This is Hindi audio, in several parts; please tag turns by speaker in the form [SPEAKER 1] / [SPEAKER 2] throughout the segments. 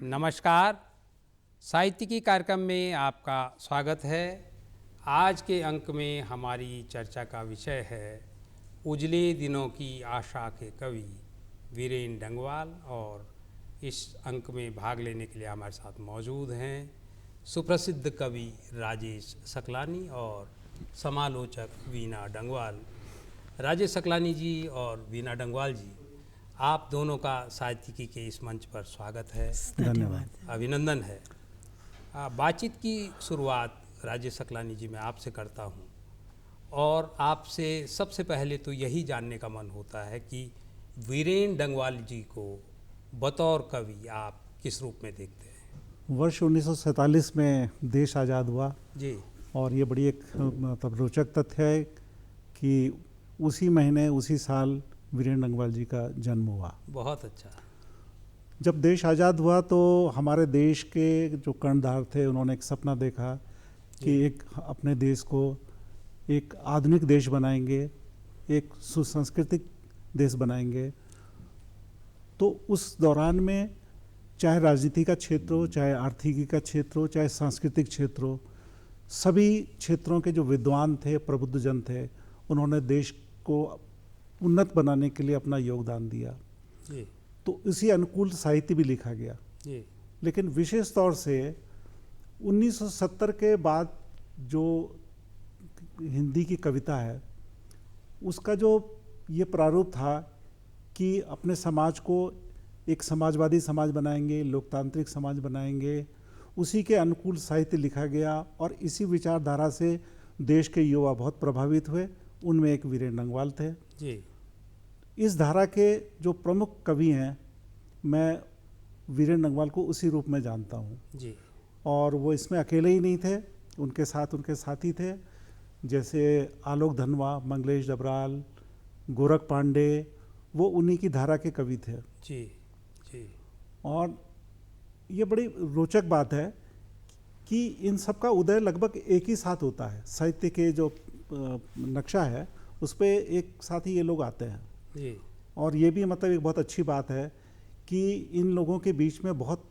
[SPEAKER 1] नमस्कार। साहित्यिकी कार्यक्रम में आपका स्वागत है। आज के अंक में हमारी चर्चा का विषय है उजले दिनों की आशा के कवि वीरेन डंगवाल, और इस अंक में भाग लेने के लिए हमारे साथ मौजूद हैं सुप्रसिद्ध कवि राजेश सकलानी और समालोचक वीना डंगवाल। राजेश सकलानी जी और वीना डंगवाल जी, आप दोनों का साहित्यिकी के इस मंच पर स्वागत है,
[SPEAKER 2] धन्यवाद,
[SPEAKER 1] अभिनंदन है। बातचीत की शुरुआत राजेश सकलानी जी मैं आपसे करता हूं, और आपसे सबसे पहले तो यही जानने का मन होता है कि वीरेन डंगवाल जी को बतौर कवि आप किस रूप में देखते हैं?
[SPEAKER 2] वर्ष 1947 में देश आज़ाद हुआ
[SPEAKER 1] जी।
[SPEAKER 2] और ये बड़ी एक मतलब रोचक तथ्य है कि उसी महीने उसी साल वीरेन डंगवाल जी का जन्म हुआ।
[SPEAKER 1] बहुत अच्छा।
[SPEAKER 2] जब देश आज़ाद हुआ तो हमारे देश के जो कर्णधार थे उन्होंने एक सपना देखा कि एक अपने देश को एक आधुनिक देश बनाएंगे, एक सुसंस्कृतिक देश बनाएंगे। तो उस दौरान में चाहे राजनीति का क्षेत्र हो, चाहे आर्थिकी का क्षेत्र हो, चाहे सांस्कृतिक क्षेत्र हो, सभी क्षेत्रों के जो विद्वान थे, प्रबुद्ध जन थे, उन्होंने देश को उन्नत बनाने के लिए अपना योगदान दिया।
[SPEAKER 1] जी।
[SPEAKER 2] तो इसी अनुकूल साहित्य भी लिखा गया।
[SPEAKER 1] जी।
[SPEAKER 2] लेकिन विशेष तौर से 1970 के बाद जो हिंदी की कविता है, उसका जो ये प्रारूप था कि अपने समाज को एक समाजवादी समाज बनाएंगे, लोकतांत्रिक समाज बनाएंगे, उसी के अनुकूल साहित्य लिखा गया और इसी विचारधारा से देश के युवा बहुत प्रभावित हुए। उनमें एक वीरेन डंगवाल थे।
[SPEAKER 1] जी।
[SPEAKER 2] इस धारा के जो प्रमुख कवि हैं, मैं वीरेन डंगवाल को उसी रूप में जानता हूँ।
[SPEAKER 1] जी।
[SPEAKER 2] और वो इसमें अकेले ही नहीं थे, उनके साथ उनके साथी थे, जैसे आलोक धनवा, मंगलेश डबराल, गोरख पांडे, वो उन्हीं की धारा के कवि थे।
[SPEAKER 1] जी। जी।
[SPEAKER 2] और ये बड़ी रोचक बात है कि इन सब का उदय लगभग एक ही साथ होता है। साहित्य के जो नक्शा है उस पर एक साथ ही ये लोग आते हैं।
[SPEAKER 1] जी।
[SPEAKER 2] और ये भी मतलब एक बहुत अच्छी बात है कि इन लोगों के बीच में बहुत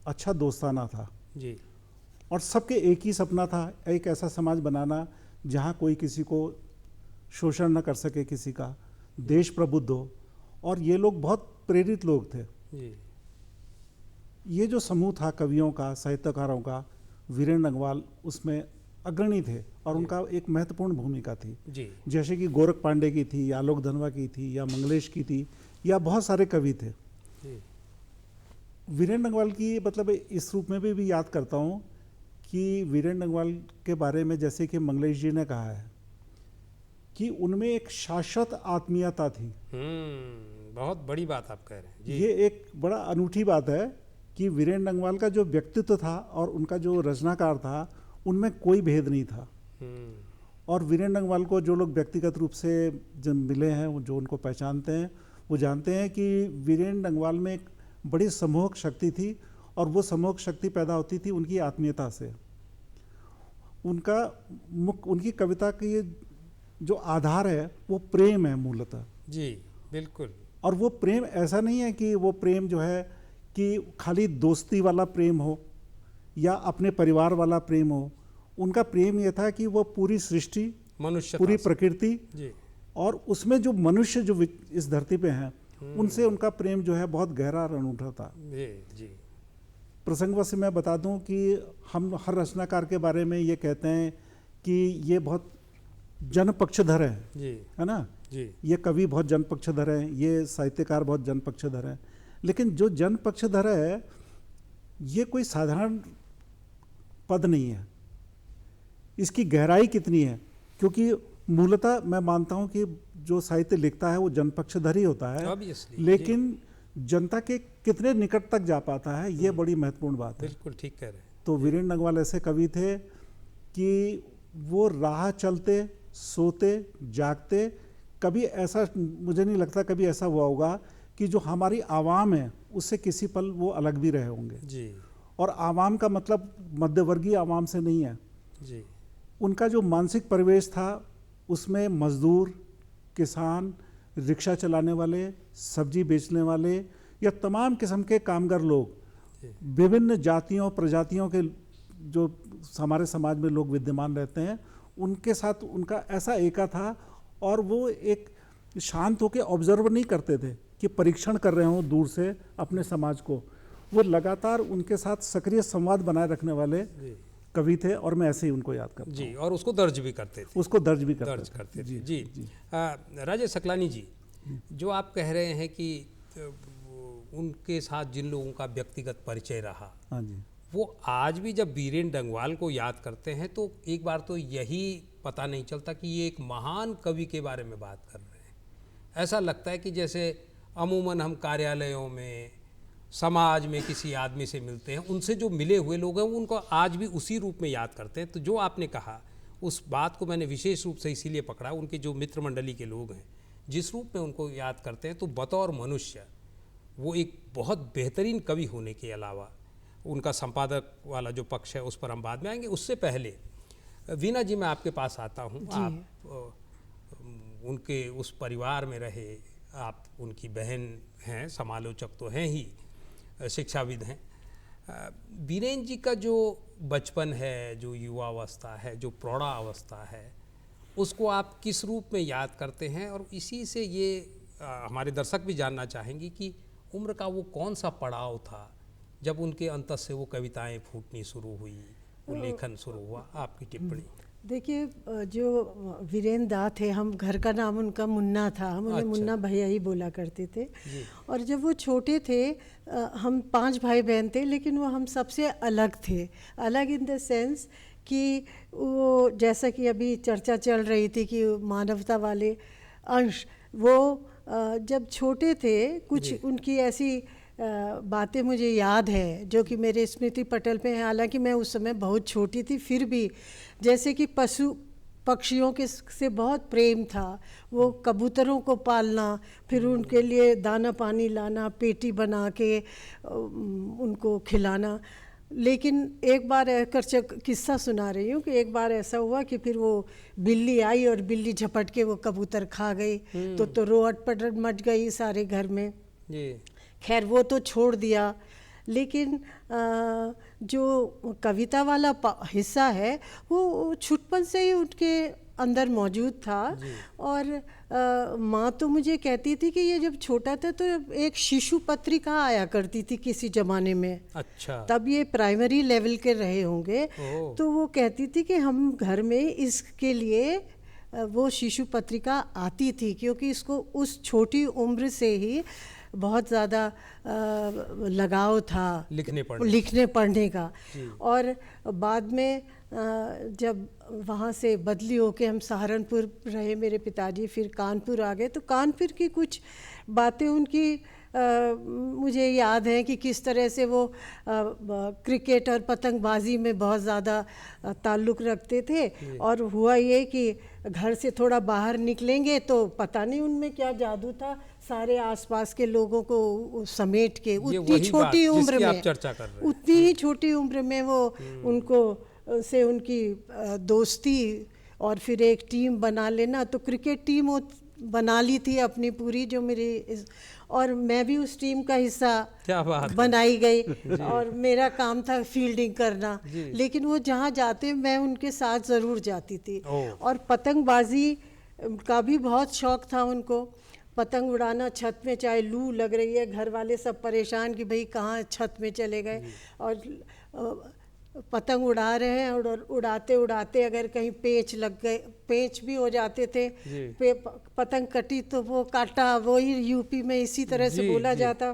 [SPEAKER 2] अच्छा दोस्ताना था।
[SPEAKER 1] जी।
[SPEAKER 2] और सबके एक ही सपना था, एक ऐसा समाज बनाना जहाँ कोई किसी को शोषण न कर सके, किसी का देश प्रबुद्ध हो। और ये लोग बहुत प्रेरित लोग थे।
[SPEAKER 1] जी।
[SPEAKER 2] ये जो समूह था कवियों का, साहित्यकारों का, वीरेन डंगवाल उसमें अग्रणी थे और उनका एक महत्वपूर्ण भूमिका थी।
[SPEAKER 1] जी।
[SPEAKER 2] जैसे कि गोरख पांडे की थी, या आलोक धनवा की थी, या मंगलेश की थी, या बहुत सारे कवि थे।
[SPEAKER 1] जी।
[SPEAKER 2] वीरेन डंगवाल की मतलब इस रूप में भी याद करता हूँ कि वीरेन डंगवाल के बारे में जैसे कि मंगलेश जी ने कहा है कि उनमें एक शाश्वत आत्मीयता थी।
[SPEAKER 1] बहुत बड़ी बात आप कह रहे हैं। जी।
[SPEAKER 2] ये एक बड़ा अनूठी बात है कि वीरेन डंगवाल का जो व्यक्तित्व था और उनका जो रचनाकार था, उनमें कोई भेद नहीं था। और वीरेन डंगवाल को जो लोग व्यक्तिगत रूप से जब मिले हैं, जो उनको पहचानते हैं, वो जानते हैं कि वीरेन डंगवाल में एक बड़ी सम्मोहक शक्ति थी, और वो सम्मोहक शक्ति पैदा होती थी उनकी आत्मीयता से। उनकी कविता की जो आधार है वो प्रेम है मूलतः।
[SPEAKER 1] जी बिल्कुल।
[SPEAKER 2] और वो प्रेम ऐसा नहीं है कि वो प्रेम जो है कि खाली दोस्ती वाला प्रेम हो या अपने परिवार वाला प्रेम हो। उनका प्रेम ये था कि वो पूरी सृष्टि,
[SPEAKER 1] मनुष्य,
[SPEAKER 2] पूरी प्रकृति
[SPEAKER 1] जी,
[SPEAKER 2] और उसमें जो मनुष्य जो इस धरती पे हैं, उनसे उनका प्रेम जो है बहुत गहरा और अनूठा था।
[SPEAKER 1] जी। जी।
[SPEAKER 2] प्रसंगवश मैं बता दूं कि हम हर रचनाकार के बारे में ये कहते हैं कि ये बहुत जनपक्षधर है।
[SPEAKER 1] जी।
[SPEAKER 2] है ना?
[SPEAKER 1] जी।
[SPEAKER 2] ये कवि बहुत जनपक्षधर है, ये साहित्यकार बहुत जनपक्षधर है। लेकिन जो जनपक्षधर है, ये कोई साधारण पद नहीं है। इसकी गहराई कितनी है, क्योंकि मूलतः मैं मानता हूं कि जो साहित्य लिखता है वो जनपक्षधर ही होता है, लेकिन जनता के कितने निकट तक जा पाता है, ये बड़ी महत्वपूर्ण बात है।
[SPEAKER 1] बिल्कुल ठीक कह रहे हैं।
[SPEAKER 2] तो वीरेन डंगवाल ऐसे कवि थे कि वो राह चलते, सोते, जागते, कभी ऐसा मुझे नहीं लगता कभी ऐसा हुआ होगा कि जो हमारी आवाम है उससे किसी पल वो अलग भी रहे होंगे।
[SPEAKER 1] जी।
[SPEAKER 2] और आवाम का मतलब मध्यवर्गीय आवाम से नहीं है।
[SPEAKER 1] जी।
[SPEAKER 2] उनका जो मानसिक परिवेश था उसमें मजदूर, किसान, रिक्शा चलाने वाले, सब्जी बेचने वाले या तमाम किस्म के कामगार लोग विभिन्न जातियों प्रजातियों के जो हमारे समाज में लोग विद्यमान रहते हैं उनके साथ उनका ऐसा एका था, और वो एक शांत होकर ऑब्जर्व नहीं करते थे कि परीक्षण कर रहे हों दूर से अपने समाज को। वो लगातार उनके साथ सक्रिय संवाद बनाए रखने वाले कवि थे, और मैं ऐसे ही उनको याद करता हूँ।
[SPEAKER 1] जी, और उसको दर्ज भी करते थे।
[SPEAKER 2] उसको दर्ज भी
[SPEAKER 1] करते थे। जी। राजेश सकलानी जी, जो आप कह रहे हैं कि उनके साथ जिन लोगों का व्यक्तिगत परिचय रहा,
[SPEAKER 2] हाँ जी,
[SPEAKER 1] वो आज भी जब बीरेन डंगवाल को याद करते हैं तो एक बार तो यही पता नहीं चलता कि ये एक महान कवि के बारे में बात कर रहे हैं। ऐसा लगता है कि जैसे अमूमन हम कार्यालयों में, समाज में किसी आदमी से मिलते हैं, उनसे जो मिले हुए लोग हैं वो उनको आज भी उसी रूप में याद करते हैं। तो जो आपने कहा उस बात को मैंने विशेष रूप से इसीलिए पकड़ा, उनके जो मित्र मंडली के लोग हैं जिस रूप में उनको याद करते हैं, तो बतौर मनुष्य वो एक बहुत बेहतरीन कवि होने के अलावा उनका संपादक वाला जो पक्ष है उस पर हम बाद में आएंगे। उससे पहले वीना जी, मैं आपके पास आता हूँ। आप उनके उस परिवार में रहे, आप उनकी बहन हैं, समालोचक तो हैं ही, शिक्षाविद हैं। बीरेन जी का जो बचपन है, जो युवावस्था है, जो प्रौढ़ावस्था है, उसको आप किस रूप में याद करते हैं? और इसी से ये हमारे दर्शक भी जानना चाहेंगे कि उम्र का वो कौन सा पड़ाव था जब उनके अंत से वो कविताएं फूटनी शुरू हुई, वो लेखन शुरू हुआ? आपकी टिप्पणी।
[SPEAKER 3] देखिए, जो वीरेन दा थे, हम घर का नाम उनका मुन्ना था, हम उन्हें मुन्ना भैया ही बोला करते थे। और जब वो छोटे थे, हम 5 भाई बहन थे, लेकिन वो हम सबसे अलग थे। अलग इन द सेंस कि वो, जैसा कि अभी चर्चा चल रही थी कि मानवता वाले अंश, वो जब छोटे थे कुछ उनकी ऐसी बातें मुझे याद है जो कि मेरे स्मृति पटल पे हैं। हालांकि मैं उस समय बहुत छोटी थी, फिर भी जैसे कि पशु पक्षियों के से बहुत प्रेम था। वो कबूतरों को पालना, फिर उनके लिए दाना पानी लाना, पेटी बना के उनको खिलाना। लेकिन एक बार किस्सा सुना रही हूँ कि एक बार ऐसा हुआ कि फिर वो बिल्ली आई और बिल्ली झपट के वो कबूतर खा गई, तो रोअट पटट मच गई सारे घर में। खैर वो तो छोड़ दिया, लेकिन जो कविता वाला हिस्सा है वो छुटपन से ही उनके अंदर मौजूद था। और माँ तो मुझे कहती थी कि ये जब छोटा था तो एक शिशु पत्रिका आया करती थी किसी ज़माने में।
[SPEAKER 1] अच्छा।
[SPEAKER 3] तब ये प्राइमरी लेवल के रहे होंगे। तो वो कहती थी कि हम घर में इसके लिए वो शिशु पत्रिका आती थी, क्योंकि इसको उस छोटी उम्र से ही बहुत ज़्यादा लगाव था लिखने पढ़ने का। और बाद में जब वहाँ से बदली होके हम सहारनपुर रहे मेरे पिताजी, फिर कानपुर आ गए, तो कानपुर की कुछ बातें उनकी मुझे याद है कि किस तरह से वो क्रिकेट और पतंगबाजी में बहुत ज़्यादा ताल्लुक़ रखते थे। और हुआ ये कि घर से थोड़ा बाहर निकलेंगे तो पता नहीं उनमें क्या जादू था, सारे आसपास के लोगों को समेट के उतनी छोटी उम्र में, उतनी ही छोटी उम्र में वो उनको से उनकी दोस्ती और फिर एक टीम बना लेना। तो क्रिकेट टीम बना ली थी अपनी पूरी, जो मेरी, और मैं भी उस टीम का हिस्सा बनाई गई और मेरा काम था फील्डिंग करना। लेकिन वो जहाँ जाते मैं उनके साथ ज़रूर जाती थी। और पतंगबाजी का भी बहुत शौक़ था उनको। पतंग उड़ाना छत में, चाहे लू लग रही है, घर वाले सब परेशान कि भाई कहाँ छत में चले गए, और पतंग उड़ा रहे हैं, और उड़ाते उड़ाते अगर कहीं पेच लग गए, पेच भी हो जाते थे, पतंग कटी तो वो काटा, वो ही यूपी में इसी तरह से बोला जाता।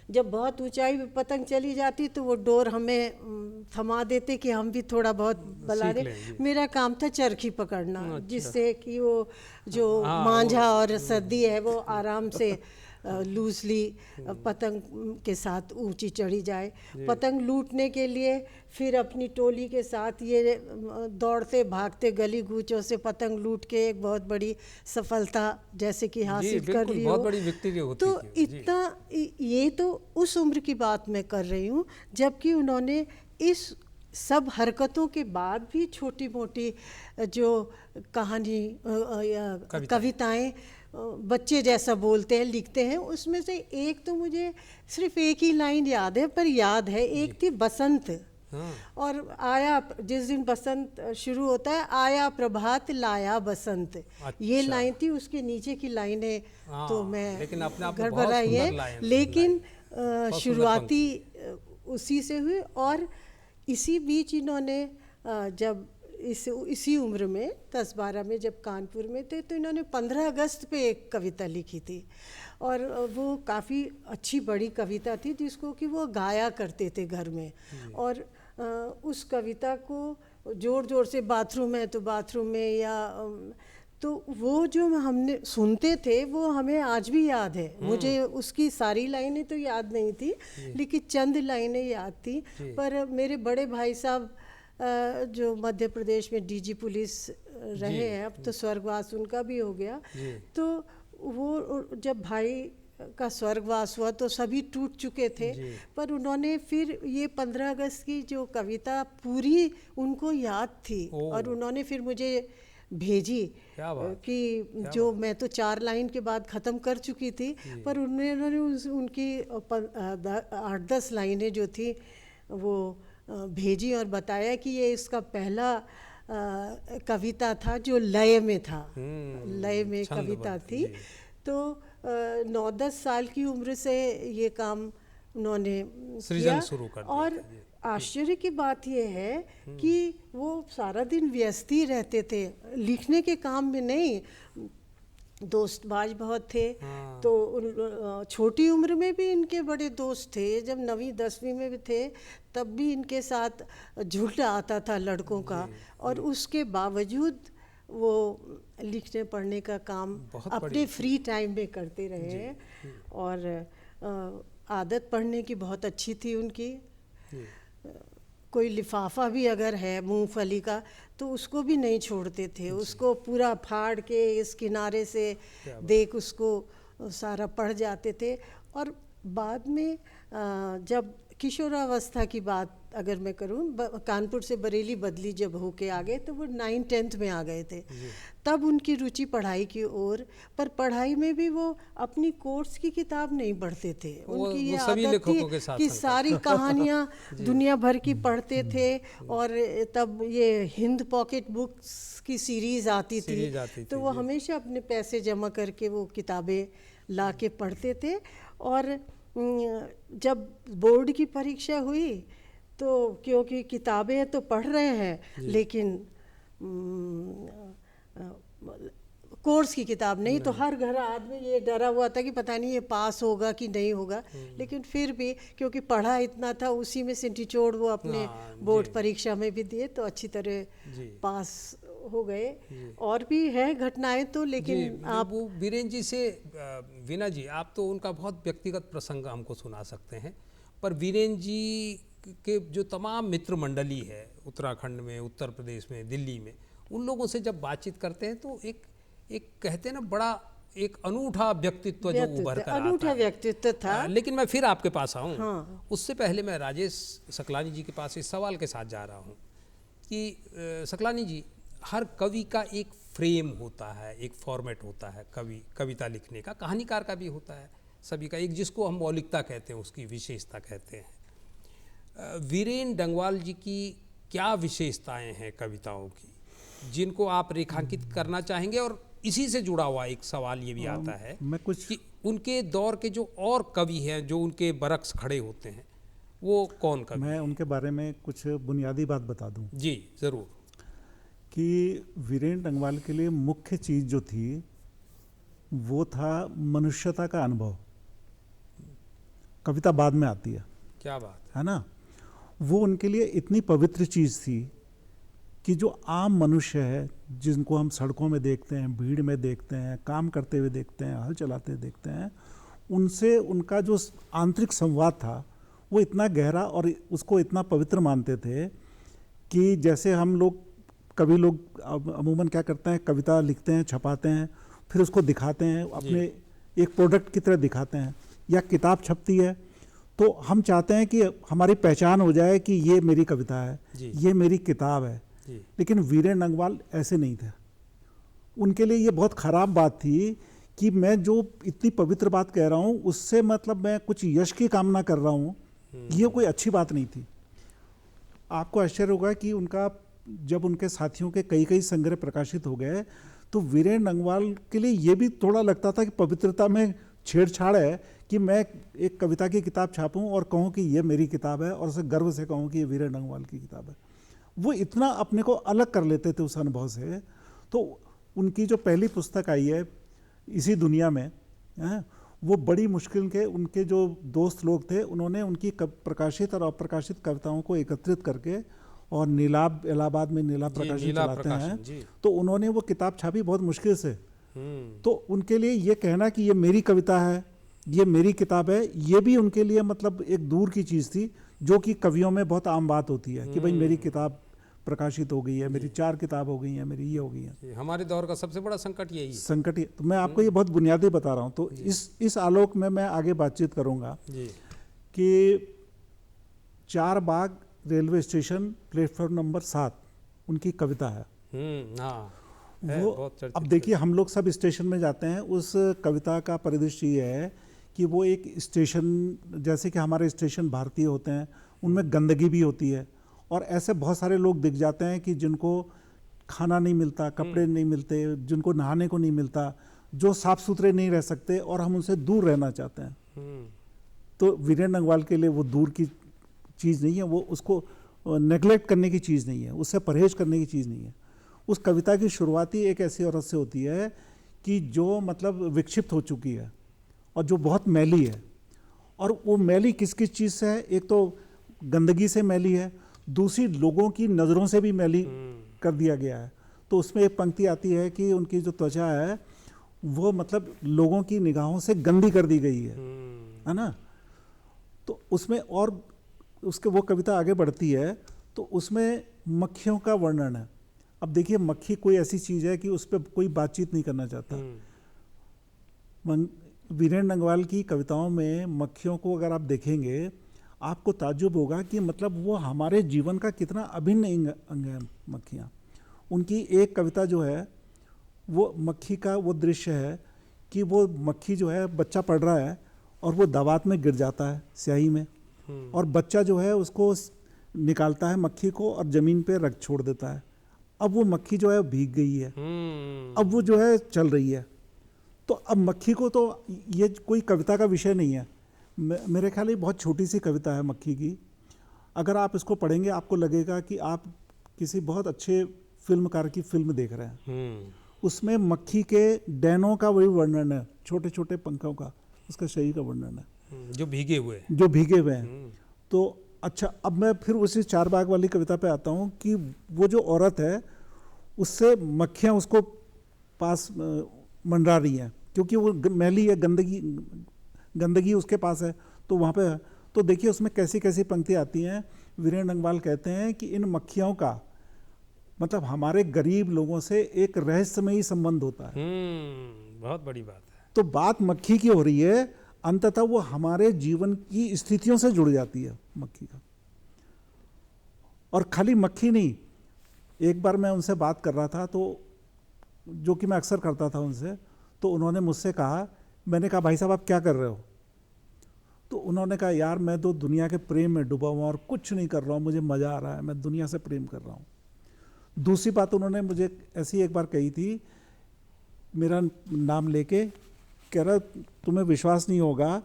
[SPEAKER 3] जब बहुत ऊंचाई पे पतंग चली जाती तो वो डोर हमें थमा देते कि हम भी थोड़ा बहुत बला दे। मेरा काम था चरखी पकड़ना, जिससे कि वो जो मांझा और सर्दी है वो आराम से लूजली पतंग के साथ ऊंची चढ़ी जाए। पतंग लूटने के लिए फिर अपनी टोली के साथ ये दौड़ते भागते गली कूचों से पतंग लूट के एक बहुत बड़ी सफलता जैसे कि हासिल कर ली हो।
[SPEAKER 1] बहुत बड़ी विक्ट्री होती
[SPEAKER 3] तो इतना, ये तो उस उम्र की बात मैं कर रही हूँ, जबकि उन्होंने इस सब हरकतों के बाद भी छोटी मोटी जो कहानी कविताएं बच्चे जैसा बोलते हैं लिखते हैं, उसमें से एक तो मुझे सिर्फ एक ही लाइन याद है, पर याद है, एक थी बसंत।
[SPEAKER 1] हाँ।
[SPEAKER 3] और आया, जिस दिन बसंत शुरू होता है, आया प्रभात लाया बसंत।
[SPEAKER 1] अच्छा।
[SPEAKER 3] ये लाइन थी, उसके नीचे की लाइनें तो मैं
[SPEAKER 1] लेकिन अपने आप में
[SPEAKER 3] गड़बड़ा
[SPEAKER 1] बहुत
[SPEAKER 3] है,
[SPEAKER 1] सुंदर लाइन,
[SPEAKER 3] लेकिन
[SPEAKER 1] सुंदर
[SPEAKER 3] शुरुआती उसी से हुई। और इसी बीच इन्होंने जब इसी उम्र में 10-12 में जब कानपुर में थे, तो इन्होंने 15 अगस्त पे एक कविता लिखी थी, और वो काफ़ी अच्छी बड़ी कविता थी, जिसको कि वो गाया करते थे घर में। और उस कविता को ज़ोर ज़ोर से बाथरूम है तो बाथरूम में, या तो वो जो हमने सुनते थे वो हमें आज भी याद है। मुझे उसकी सारी लाइनें तो याद नहीं थी, लेकिन चंद लाइनें याद थी। पर मेरे बड़े भाई साहब जो मध्य प्रदेश में डीजी पुलिस रहे हैं, अब तो स्वर्गवास उनका भी हो गया, तो वो जब भाई का स्वर्गवास हुआ तो सभी टूट चुके थे, पर उन्होंने फिर ये 15 अगस्त की जो कविता पूरी उनको याद थी, और उन्होंने फिर मुझे भेजी कि जो मैं तो 4 लाइन के बाद ख़त्म कर चुकी थी, पर उन्होंने उनकी 8-10 लाइनें जो थी वो भेजी, और बताया कि ये इसका पहला कविता था जो लय में था, लय में कविता थी। तो 9-10 साल की उम्र से ये काम उन्होंने किया,
[SPEAKER 1] शुरू कर दिया।
[SPEAKER 3] और आश्चर्य की बात यह है कि वो सारा दिन व्यस्त ही रहते थे, लिखने के काम में नहीं। दोस्तबाज बहुत थे। तो छोटी उम्र में भी इनके बड़े दोस्त थे। जब 9वीं 10वीं में भी थे तब भी इनके साथ झुंड आता था लड़कों का, और उसके बावजूद वो लिखने पढ़ने का काम अपने फ्री टाइम में करते रहे हैं। और आदत पढ़ने की बहुत अच्छी थी उनकी। कोई लिफाफा भी अगर है मूंगफली का तो उसको भी नहीं छोड़ते थे, उसको पूरा फाड़ के इस किनारे से देख उसको सारा पढ़ जाते थे। और बाद में जब किशोरावस्था की बात अगर मैं करूं, कानपुर से बरेली बदली जब होके आ गए तो वो 9th-10th में आ गए थे, तब उनकी रुचि पढ़ाई की ओर। पर पढ़ाई में भी वो अपनी कोर्स की किताब नहीं पढ़ते थे, उनकी ये आदत थी कि सारी कहानियाँ दुनिया भर की पढ़ते थे। और तब ये हिंद पॉकेट बुक्स की सीरीज़ आती थी, तो वो हमेशा अपने पैसे जमा करके वो किताबें ला के पढ़ते थे। और जब बोर्ड की परीक्षा हुई तो क्योंकि किताबें तो पढ़ रहे हैं, लेकिन कोर्स की किताब नहीं, तो हर घर आदमी ये डरा हुआ था कि पता नहीं ये पास होगा कि नहीं होगा। लेकिन फिर भी क्योंकि पढ़ा इतना था, उसी में से निचोड़ वो अपने बोर्ड परीक्षा में भी दिए, तो अच्छी तरह पास हो गए। और भी है घटनाएं तो, लेकिन आप
[SPEAKER 1] वो वीरेन जी से, वीना जी आप तो उनका बहुत व्यक्तिगत प्रसंग हमको सुना सकते हैं, पर वीरेन जी के जो तमाम मित्र मंडली है उत्तराखंड में, उत्तर प्रदेश में, दिल्ली में, उन लोगों से जब बातचीत करते हैं तो एक कहते हैं ना, बड़ा एक अनूठा व्यक्तित्व जो उभर कर
[SPEAKER 3] अनूठा व्यक्तित्व था।
[SPEAKER 1] लेकिन मैं फिर आपके पास आऊँ, उससे पहले मैं राजेश सकलानी जी के पास इस सवाल के साथ जा रहा हूँ कि सकलानी जी, हर कवि का एक फ्रेम होता है, एक फॉर्मेट होता है कविता लिखने का, कहानीकार का भी होता है, सभी का एक, जिसको हम मौलिकता कहते हैं, उसकी विशेषता कहते हैं। वीरेन डंगवाल जी की क्या विशेषताएं हैं कविताओं की, जिनको आप रेखांकित करना चाहेंगे? और इसी से जुड़ा हुआ एक सवाल ये भी आता है कि उनके दौर के जो और कवि हैं जो उनके बरक्स खड़े होते हैं, वो कौन कवि?
[SPEAKER 2] मैं उनके बारे में कुछ बुनियादी बात बता दूं।
[SPEAKER 1] जी ज़रूर।
[SPEAKER 2] कि वीरेन डंगवाल के लिए मुख्य चीज़ जो थी वो था मनुष्यता का अनुभव। कविता बाद में आती है,
[SPEAKER 1] क्या बात
[SPEAKER 2] है ना। वो उनके लिए इतनी पवित्र चीज़ थी कि जो आम मनुष्य है, जिनको हम सड़कों में देखते हैं, भीड़ में देखते हैं, काम करते हुए देखते हैं, हल चलाते हुए देखते हैं, उनसे उनका जो आंतरिक संवाद था वो इतना गहरा और उसको इतना पवित्र मानते थे कि जैसे हम लोग कभी लोग अमूमन क्या करते हैं, कविता लिखते हैं, छपाते हैं, फिर उसको दिखाते हैं, अपने एक प्रोडक्ट की तरह दिखाते हैं। या किताब छपती है तो हम चाहते हैं कि हमारी पहचान हो जाए कि ये मेरी कविता है,
[SPEAKER 1] जी।
[SPEAKER 2] ये मेरी किताब है।
[SPEAKER 1] जी।
[SPEAKER 2] लेकिन वीरेन नंगवाल ऐसे नहीं थे। उनके लिए ये बहुत ख़राब बात थी कि मैं जो इतनी पवित्र बात कह रहा हूँ उससे मतलब मैं कुछ यश की कामना कर रहा हूँ, ये कोई अच्छी बात नहीं थी। आपको आश्चर्य होगा कि उनका जब उनके साथियों के कई कई संग्रह प्रकाशित हो गए तो वीरेन नंगवाल के लिए ये भी थोड़ा लगता था कि पवित्रता में छेड़छाड़ है कि मैं एक कविता की किताब छापूं और कहूं कि ये मेरी किताब है और उसे गर्व से कहूं कि ये वीरेन नंगवाल की किताब है। वो इतना अपने को अलग कर लेते थे उस अनुभव से। तो उनकी जो पहली पुस्तक आई है इसी दुनिया में, वो बड़ी मुश्किल के उनके जो दोस्त लोग थे उन्होंने उनकी प्रकाशित और अप्रकाशित कविताओं को एकत्रित करके और नीलाब इलाहाबाद में नीलाब प्रकाशन चलाते हैं, तो उन्होंने वो किताब छापी बहुत मुश्किल से। तो उनके लिए ये कहना कि ये मेरी कविता है, ये मेरी किताब है, ये भी उनके लिए मतलब एक दूर की चीज़ थी, जो कि कवियों में बहुत आम बात होती है कि भाई मेरी किताब प्रकाशित हो गई है, मेरी 4 किताब हो गई हैं, मेरी ये हो गई है।
[SPEAKER 1] हमारे दौर का सबसे बड़ा संकट यही है।
[SPEAKER 2] संकट तो मैं आपको ये बहुत बुनियादी बता रहा हूँ। तो इस आलोक में मैं आगे बातचीत करूँगा कि 4 बाग रेलवे स्टेशन प्लेटफॉर्म नंबर 7 उनकी कविता है।
[SPEAKER 1] हाँ,
[SPEAKER 2] वो अब देखिए हम लोग सब स्टेशन में जाते हैं, उस कविता का परिदृश्य ये है कि वो एक स्टेशन, जैसे कि हमारे स्टेशन भारतीय होते हैं, उनमें गंदगी भी होती है और ऐसे बहुत सारे लोग दिख जाते हैं कि जिनको खाना नहीं मिलता, कपड़े नहीं मिलते, जिनको नहाने को नहीं मिलता, जो साफ सुथरे नहीं रह सकते और हम उनसे दूर रहना चाहते हैं। तो वीरेन नंगवाल के लिए वो दूर की चीज़ नहीं है, वो उसको नेगलेक्ट करने की चीज़ नहीं है, उससे परहेज करने की चीज़ नहीं है। उस कविता की शुरुआत ही एक ऐसी औरत से होती है कि जो मतलब विक्षिप्त हो चुकी है और जो बहुत मैली है। और वो मैली किस किस चीज़ से है? एक तो गंदगी से मैली है, दूसरी लोगों की नज़रों से भी मैली कर दिया गया है। तो उसमें एक पंक्ति आती है कि उनकी जो त्वचा है वो मतलब लोगों की निगाहों से गंदी कर दी गई है ना। तो उसमें और उसके वो कविता आगे बढ़ती है तो उसमें मक्खियों का वर्णन है। अब देखिए मक्खी कोई ऐसी चीज़ है कि उस पर कोई बातचीत नहीं करना चाहता। वीरेन नंगवाल की कविताओं में मक्खियों को अगर आप देखेंगे आपको ताज्जुब होगा कि मतलब वो हमारे जीवन का कितना अभिन्न अंग है मक्खियाँ। उनकी एक कविता जो है वो मक्खी का वो दृश्य है कि वो मक्खी जो है बच्चा पढ़ रहा है और वो दवात में गिर जाता है स्याही में, और बच्चा जो है उसको निकालता है मक्खी को और ज़मीन पे रख छोड़ देता है। अब वो मक्खी जो है भीग गई है, अब वो जो है चल रही है। तो अब मक्खी को तो ये कोई कविता का विषय नहीं है, मेरे ख्याल में बहुत छोटी सी कविता है मक्खी की। अगर आप इसको पढ़ेंगे आपको लगेगा कि आप किसी बहुत अच्छे फिल्मकार की फिल्म देख रहे हैं। उसमें मक्खी के डैनों का वही वर्णन है, छोटे छोटे पंखों का, उसका शरीर का वर्णन है
[SPEAKER 1] जो भीगे हुए हैं।
[SPEAKER 2] तो अच्छा, अब मैं फिर उसी 4 बाग वाली कविता पे आता हूँ कि वो जो औरत है उससे मक्खियाँ उसको पास मंडरा रही हैं क्योंकि वो मैली है, गंदगी उसके पास है। तो वहाँ पे तो देखिए उसमें कैसी कैसी पंक्ति आती हैं। वीरेन नंगवाल कहते हैं कि इन मक्खियों का मतलब हमारे गरीब लोगों से एक रहस्यमयी संबंध होता है।
[SPEAKER 1] बहुत बड़ी बात है। तो
[SPEAKER 2] बात मक्खी की हो रही है, अंततः वो हमारे जीवन की स्थितियों से जुड़ जाती है मक्खी का। और खाली मक्खी नहीं, एक बार मैं उनसे बात कर रहा था तो जो कि मैं अक्सर करता था उनसे, तो उन्होंने मुझसे कहा, मैंने कहा भाई साहब आप क्या कर रहे हो? तो उन्होंने कहा यार मैं तो दुनिया के प्रेम में डूबा हुआ और कुछ नहीं कर रहा हूँ, मुझे मज़ा आ रहा है, मैं दुनिया से प्रेम कर रहा हूँ। दूसरी बात उन्होंने मुझे ऐसी एक बार कही थी, मेरा नाम लेके, कह रहा तुम्हें विश्वास नहीं होगा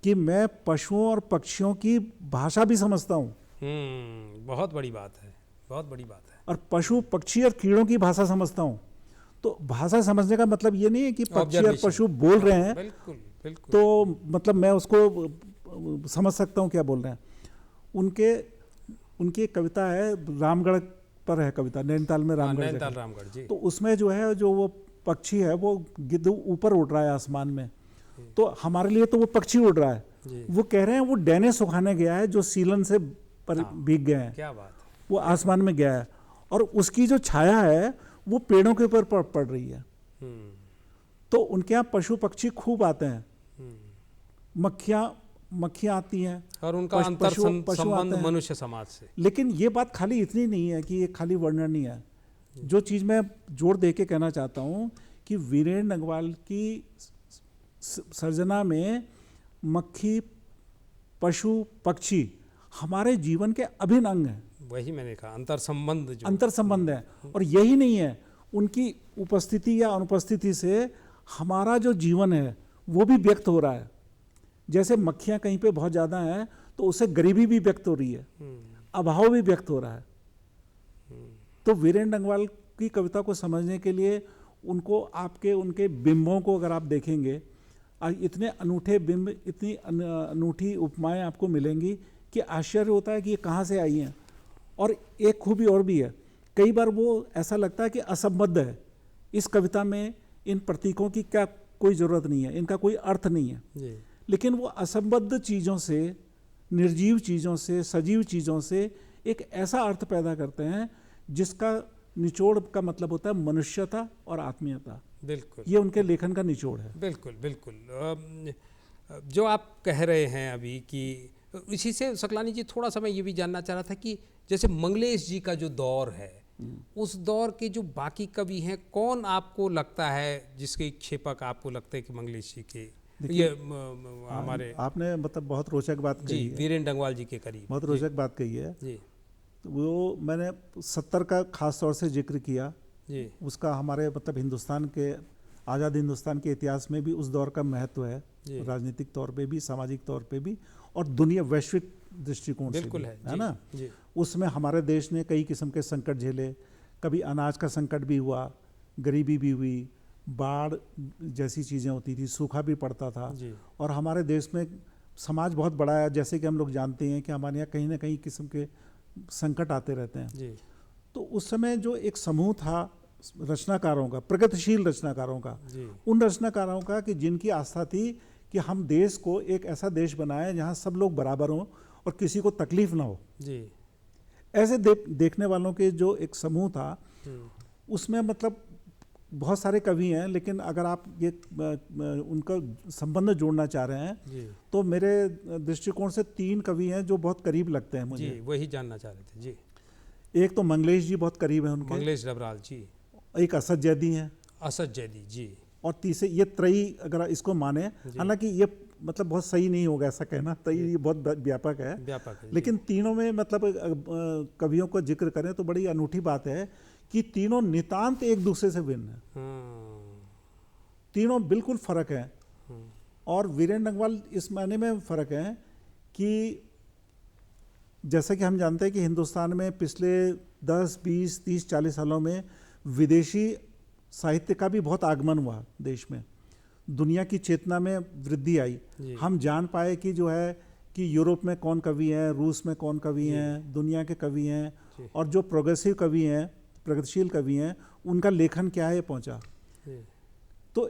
[SPEAKER 2] कि मैं पशुओं और पक्षियों की भाषा भी समझता हूँ।
[SPEAKER 1] बहुत बड़ी बात है, बहुत बड़ी बात है।
[SPEAKER 2] और पशु पक्षी और कीड़ों की भाषा समझता हूँ। तो भाषा समझने का मतलब ये नहीं है कि पक्षी और पशु बोल रहे हैं
[SPEAKER 1] बिल्कुल, बिल्कुल।
[SPEAKER 2] तो मतलब मैं उसको समझ सकता हूँ क्या बोल रहे हैं। उनकी एक कविता है, रामगढ़ पर है कविता, नैनीताल में
[SPEAKER 1] रामगढ़ जी।
[SPEAKER 2] तो उसमें जो है जो वो पक्षी है वो गिद्ध ऊपर उड़ रहा है आसमान में, तो हमारे लिए तो वो पक्षी उड़ रहा है, वो कह रहे हैं वो डैने सुखाने गया है जो सीलन से भीग गए हैं।
[SPEAKER 1] क्या बात है।
[SPEAKER 2] वो आसमान में गया है और उसकी जो छाया है वो पेड़ों के ऊपर पड़ रही है। तो उनके यहाँ पशु पक्षी खूब आते हैं, मक्खियाँ मक्खियाँ आती हैं
[SPEAKER 1] और उनका अंतर संबंध मनुष्य समाज से।
[SPEAKER 2] लेकिन ये बात खाली इतनी नहीं है कि ये खाली वर्णन नहीं है। जो चीज़ मैं जोर दे के कहना चाहता हूँ कि वीरेंद्र नगवाल की सर्जना में मक्खी, पशु, पक्षी हमारे जीवन के अभिन्न अंग हैं।
[SPEAKER 1] वही मैंने कहा, अंतर
[SPEAKER 2] संबंध है। और यही नहीं है, उनकी उपस्थिति या अनुपस्थिति से हमारा जो जीवन है वो भी व्यक्त हो रहा है। जैसे मक्खियाँ कहीं पे बहुत ज़्यादा हैं तो उससे गरीबी भी व्यक्त हो रही है, अभाव भी व्यक्त हो रहा है। तो वीरेंद्र नगवाल की कविता को समझने के लिए उनको उनके बिंबों को अगर आप देखेंगे, इतने अनूठे बिंब, इतनी अनूठी उपमाएं आपको मिलेंगी कि आश्चर्य होता है कि ये कहाँ से आई हैं। और एक खूबी और भी है, कई बार वो ऐसा लगता है कि असंबद्ध है। इस कविता में इन प्रतीकों की क्या कोई ज़रूरत नहीं है, इनका कोई अर्थ नहीं है
[SPEAKER 1] जी।
[SPEAKER 2] लेकिन वो असंबद्ध चीज़ों से, निर्जीव चीज़ों से, सजीव चीज़ों से एक ऐसा अर्थ पैदा करते हैं जिसका निचोड़ का मतलब होता है मनुष्यता और आत्मीयता।
[SPEAKER 1] बिल्कुल,
[SPEAKER 2] ये उनके लेखन का निचोड़ है।
[SPEAKER 1] बिल्कुल बिल्कुल। जो आप कह रहे हैं अभी कि इसी से सकलानी जी थोड़ा सा मैं ये भी जानना चाह रहा था कि जैसे मंगलेश जी का जो दौर है, उस दौर के जो बाकी कवि हैं, कौन आपको लगता है जिसके क्षेपक आपको लगता है कि मंगलेश जी के ये हमारे
[SPEAKER 2] आपने मतलब बहुत रोचक बात कही है,
[SPEAKER 1] वीरेंद्र नगवाल जी के करीब
[SPEAKER 2] बहुत रोचक बात कही है
[SPEAKER 1] जी।
[SPEAKER 2] तो वो मैंने 70 का खास तौर से जिक्र किया
[SPEAKER 1] जी।
[SPEAKER 2] उसका हमारे मतलब हिंदुस्तान के, आज़ाद हिंदुस्तान के इतिहास में भी उस दौर का महत्व है, राजनीतिक तौर पे भी, सामाजिक तौर पे भी, और दुनिया वैश्विक दृष्टिकोण से
[SPEAKER 1] बिल्कुल
[SPEAKER 2] है ना
[SPEAKER 1] जी।
[SPEAKER 2] उसमें हमारे देश ने कई किस्म के संकट झेले। कभी अनाज का संकट भी हुआ, गरीबी भी हुई, बाढ़ जैसी चीज़ें होती थी, सूखा भी पड़ता था। और हमारे देश में समाज बहुत बड़ा है, जैसे कि हम लोग जानते हैं कि हमारे यहाँ कहीं ना कहीं किस्म के संकट आते रहते हैं
[SPEAKER 1] जी।
[SPEAKER 2] तो उस समय जो एक समूह था रचनाकारों का, प्रगतिशील रचनाकारों का, उन रचनाकारों का कि जिनकी आस्था थी कि हम देश को एक ऐसा देश बनाएं जहां सब लोग बराबर हों और किसी को तकलीफ ना हो जी। ऐसे देखने वालों के जो एक समूह था, उसमें मतलब बहुत सारे कवि हैं, लेकिन अगर आप ये उनका संबंध जोड़ना चाह रहे हैं तो मेरे दृष्टिकोण से 3 कवि हैं जो बहुत करीब लगते हैं मुझे।
[SPEAKER 1] जी, वही जानना चाह रहे थे जी।
[SPEAKER 2] एक तो मंगलेश जी बहुत करीब है उनके,
[SPEAKER 1] मंगलेश डबराल जी।
[SPEAKER 2] एक असद जैदी हैं,
[SPEAKER 1] असद जैदी जी।
[SPEAKER 2] और तीसरे ये त्रयी, अगर इसको माने, हालांकि ये मतलब बहुत सही नहीं होगा ऐसा कहना, त्रयी बहुत व्यापक है, लेकिन तीनों में मतलब कवियों को जिक्र करें तो बड़ी अनूठी बात है कि तीनों नितांत एक दूसरे से भिन्न हैं। तीनों बिल्कुल फर्क है। और वीरेंद्र नगवाल इस मायने में फर्क है कि जैसा कि हम जानते हैं कि हिंदुस्तान में पिछले 10, 20, 30, 40 सालों में विदेशी साहित्य का भी बहुत आगमन हुआ देश में, दुनिया की चेतना में वृद्धि आई। हम जान पाए कि जो है कि यूरोप में कौन कवि हैं, रूस में कौन कवि हैं, दुनिया के कवि हैं, और जो प्रोग्रेसिव कवि हैं, प्रगतिशील कवि हैं, उनका लेखन क्या है पहुंचा। तो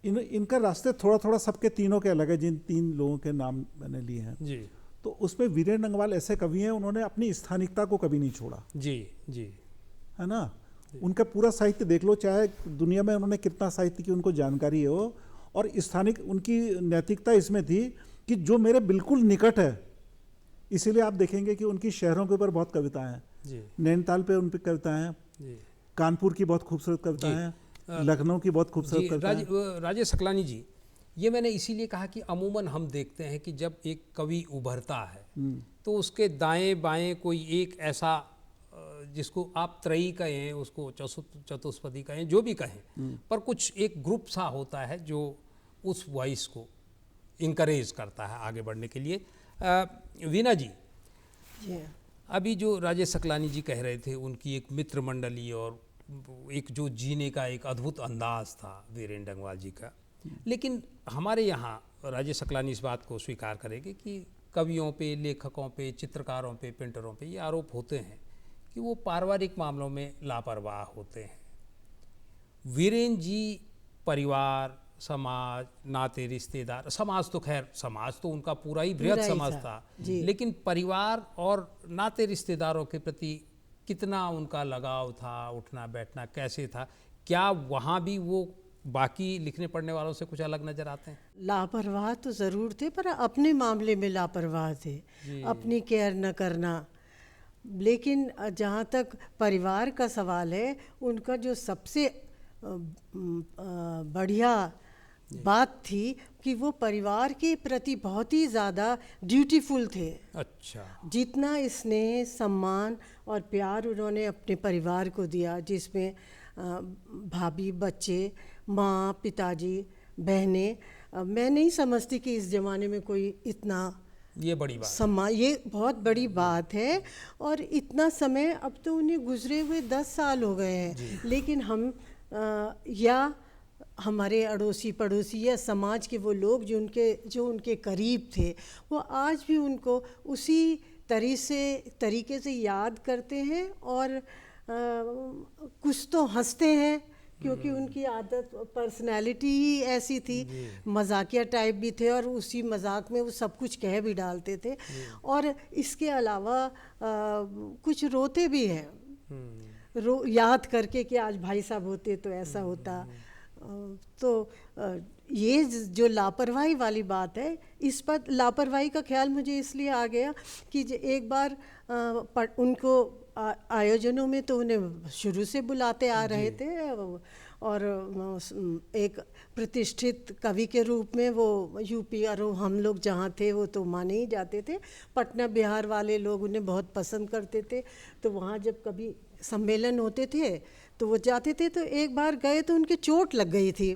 [SPEAKER 2] इनका रास्ते थोड़ा थोड़ा सबके तीनों के अलग है, जिन 3 लोगों के नाम मैंने लिए हैं जी। तो उसमें वीरेंद्र नगवाल ऐसे कवि हैं, उन्होंने अपनी स्थानिकता को कभी नहीं छोड़ा जी जी, है ना। उनका पूरा साहित्य देख लो, चाहे दुनिया में उन्होंने कितना साहित्य की उनको जानकारी हो, और स्थानिक उनकी नैतिकता इसमें थी कि जो मेरे बिल्कुल निकट है, इसीलिए आप देखेंगे कि उनकी शहरों के ऊपर बहुत कविताएं हैं। नैनीताल पे उन पर कविताएं हैं, कानपुर की बहुत खूबसूरत कविताएं हैं, लखनऊ की बहुत खूबसूरत कविताएं।
[SPEAKER 1] राजेश सकलानी जी, ये मैंने इसीलिए कहा कि अमूमन हम देखते हैं कि जब एक कवि उभरता है तो उसके दाएं बाएं कोई एक ऐसा, जिसको आप त्रयी कहें, उसको चतुष्पदी कहें, जो भी कहें, पर कुछ एक ग्रुप सा होता है जो उस वॉइस को इंकरेज करता है आगे बढ़ने के लिए। वीना जी, अभी जो राजेश सकलानी जी कह रहे थे, उनकी एक मित्र मंडली और एक जो जीने का एक अद्भुत अंदाज था वीरेंद्र नगवाल जी का, लेकिन हमारे यहाँ राजेश सकलानी इस बात को स्वीकार करेंगे कि कवियों पे, लेखकों पे, चित्रकारों पे, पेंटरों पे ये आरोप होते हैं कि वो पारिवारिक मामलों में लापरवाह होते हैं। वीरेंद्र जी परिवार, समाज, नाते रिश्तेदार, समाज तो खैर, समाज तो उनका पूरा ही बृहद समाज था, लेकिन परिवार और नाते रिश्तेदारों के प्रति कितना उनका लगाव था, उठना बैठना कैसे था, क्या वहाँ भी वो बाकी लिखने पढ़ने वालों से कुछ अलग नज़र आते हैं?
[SPEAKER 3] लापरवाह तो ज़रूर थे, पर अपने मामले में लापरवाह थे, अपनी केयर न करना। लेकिन जहाँ तक परिवार का सवाल है, उनका जो सबसे बढ़िया बात थी कि वो परिवार के प्रति बहुत ही ज़्यादा ड्यूटीफुल थे।
[SPEAKER 1] अच्छा।
[SPEAKER 3] जितना स्नेह, सम्मान और प्यार उन्होंने अपने परिवार को दिया, जिसमें भाभी, बच्चे, माँ, पिताजी, बहनें, मैं नहीं समझती कि इस ज़माने में कोई इतना
[SPEAKER 1] ये बड़ी बात,
[SPEAKER 3] ये बहुत बड़ी बात है। और इतना समय, अब तो उन्हें गुजरे हुए 10 साल हो गए हैं, लेकिन हम या हमारे अड़ोसी पड़ोसी या समाज के वो लोग जो उनके करीब थे, वो आज भी उनको उसी तरीके से याद करते हैं और कुछ तो हंसते हैं, क्योंकि उनकी आदत, पर्सनैलिटी ही ऐसी थी, मजाकिया टाइप भी थे और उसी मजाक में वो सब कुछ कह भी डालते थे। और इसके अलावा कुछ रोते भी हैं, याद करके कि आज भाई साहब होते तो ऐसा होता। तो ये जो लापरवाही वाली बात है, इस पर लापरवाही का ख्याल मुझे इसलिए आ गया कि एक बार उनको आयोजनों में तो उन्हें शुरू से बुलाते आ रहे थे, और एक प्रतिष्ठित कवि के रूप में वो यूपी और हम लोग जहाँ थे वो तो माने ही जाते थे। पटना बिहार वाले लोग उन्हें बहुत पसंद करते थे, तो वहाँ जब कभी सम्मेलन होते थे तो वो जाते थे। तो एक बार गए तो उनके चोट लग गई थी,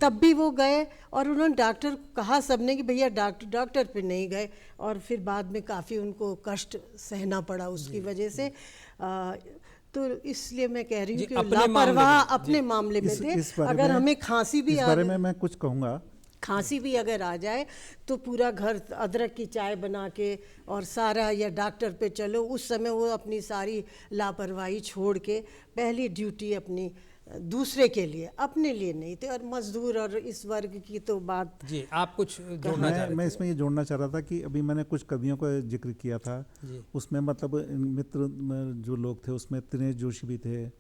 [SPEAKER 3] तब भी वो गए और उन्होंने डॉक्टर कहा सबने कि भैया डॉक्टर पे नहीं गए, और फिर बाद में काफ़ी उनको कष्ट सहना पड़ा उसकी वजह से। तो इसलिए मैं कह रही हूँ कि लापरवाह अपने मामले में थे। अगर हमें खांसी भी
[SPEAKER 2] इस बारे में मैं कुछ कहूँगा,
[SPEAKER 3] खांसी भी अगर आ जाए तो पूरा घर अदरक की चाय बना के और सारा, या डॉक्टर पे चलो, उस समय वो अपनी सारी लापरवाही छोड़ के पहली ड्यूटी अपनी दूसरे के लिए, अपने लिए नहीं थे। और मजदूर और इस वर्ग की तो बात
[SPEAKER 1] जी, आप कुछ जोड़ना चाह रहे थे?
[SPEAKER 2] मैं इसमें ये जोड़ना चाह रहा था कि अभी मैंने कुछ कवियों का जिक्र किया था, उसमें मतलब मित्र जो लोग थे उसमें दिनेश जोशी भी थे,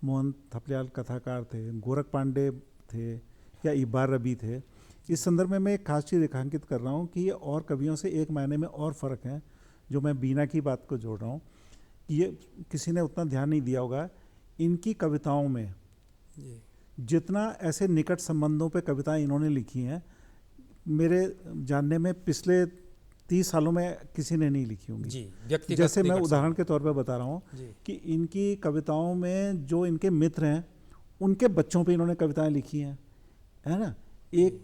[SPEAKER 2] मोहन थपलियाल कथाकार थे, गोरख पांडे थे, या इबार रबी थे। इस संदर्भ में मैं एक खास चीज़ रेखांकित कर रहा हूँ कि ये और कवियों से एक मायने में और फ़र्क है, जो मैं बीना की बात को जोड़ रहा हूँ। ये किसी ने उतना ध्यान नहीं दिया होगा, इनकी कविताओं में जितना ऐसे निकट संबंधों पे कविताएं इन्होंने लिखी हैं, मेरे जानने में पिछले 30 सालों में किसी ने नहीं लिखी होंगी।
[SPEAKER 1] व्यक्तिगत,
[SPEAKER 2] जैसे मैं उदाहरण के तौर पे बता रहा हूँ कि इनकी कविताओं में जो इनके मित्र हैं उनके बच्चों पे इन्होंने कविताएं लिखी हैं, है ना। एक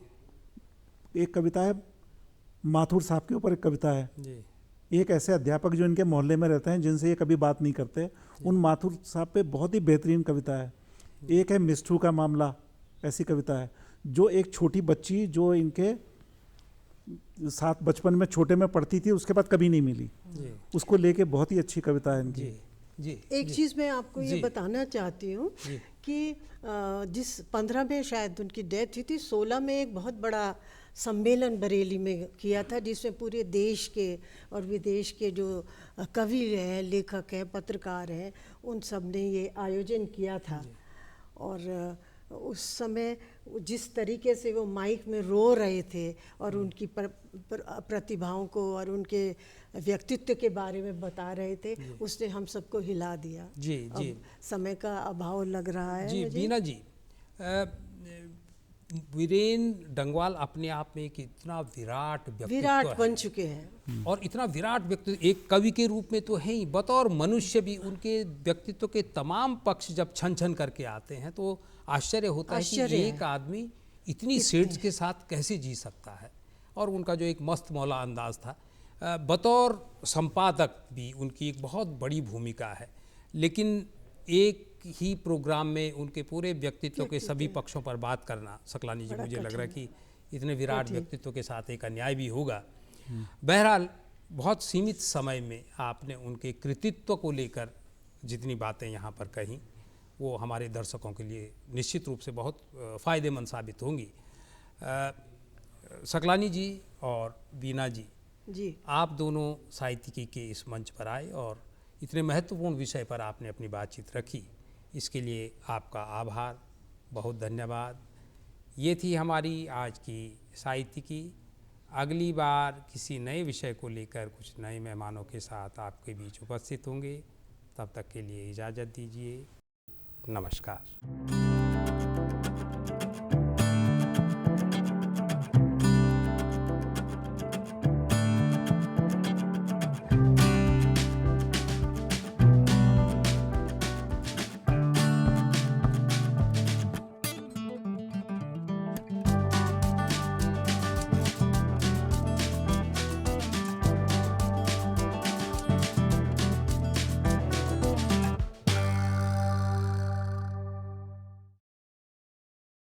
[SPEAKER 2] कविता है माथुर साहब के ऊपर, एक कविता है एक ऐसे अध्यापक जो इनके मोहल्ले में रहते हैं जिनसे ये कभी बात नहीं करते, उन माथुर साहब पे बहुत ही बेहतरीन कविता है। एक है मिस्ठू का मामला, ऐसी कविता है, जो एक छोटी बच्ची जो इनके साथ बचपन में छोटे में पढ़ती थी, उसके बाद कभी नहीं मिली, उसको लेके बहुत ही अच्छी कविता है इनकी।
[SPEAKER 3] एक चीज़ मैं आपको ये बताना चाहती हूँ कि जिस 15 में शायद उनकी डेथ हुई थी, 16 में एक बहुत बड़ा सम्मेलन बरेली में किया था, जिसमें पूरे देश के और विदेश के जो कवि हैं, लेखक हैं, पत्रकार हैं, उन सब ने ये आयोजन किया था। और उस समय जिस तरीके से वो माइक में रो रहे थे और उनकी प्रतिभाओं को और उनके व्यक्तित्व के बारे में बता रहे थे, उसने हम सबको हिला दिया। जी समय का अभाव लग रहा है
[SPEAKER 1] जी। बीना जी, वीरेंद्र डंगवाल अपने आप में एक इतना विराट
[SPEAKER 3] बन चुके हैं,
[SPEAKER 1] और इतना विराट व्यक्तित्व एक कवि के रूप में तो है ही, बतौर मनुष्य भी उनके व्यक्तित्व के तमाम पक्ष जब छन छन करके आते हैं तो आश्चर्य होता है कि एक आदमी इतनी सेड्स के साथ कैसे जी सकता है। और उनका जो एक मस्त मौला अंदाज था, बतौर संपादक भी उनकी एक बहुत बड़ी भूमिका है। लेकिन एक ही प्रोग्राम में उनके पूरे व्यक्तित्व के सभी पक्षों पर बात करना, सकलानी जी, मुझे लग रहा है कि इतने विराट व्यक्तित्व के साथ एक अन्याय भी होगा। बहरहाल बहुत सीमित समय में आपने उनके कृतित्व को लेकर जितनी बातें यहाँ पर कहीं, वो हमारे दर्शकों के लिए निश्चित रूप से बहुत फ़ायदेमंद साबित होंगी। सकलानी जी और बीना जी, आप दोनों साहित्यिकी के इस मंच पर आए और इतने महत्वपूर्ण विषय पर आपने अपनी बातचीत रखी, इसके लिए आपका आभार, बहुत धन्यवाद। ये थी हमारी आज की साहित्य की। अगली बार किसी नए विषय को लेकर कुछ नए मेहमानों के साथ आपके बीच उपस्थित होंगे। तब तक के लिए इजाज़त दीजिए। नमस्कार।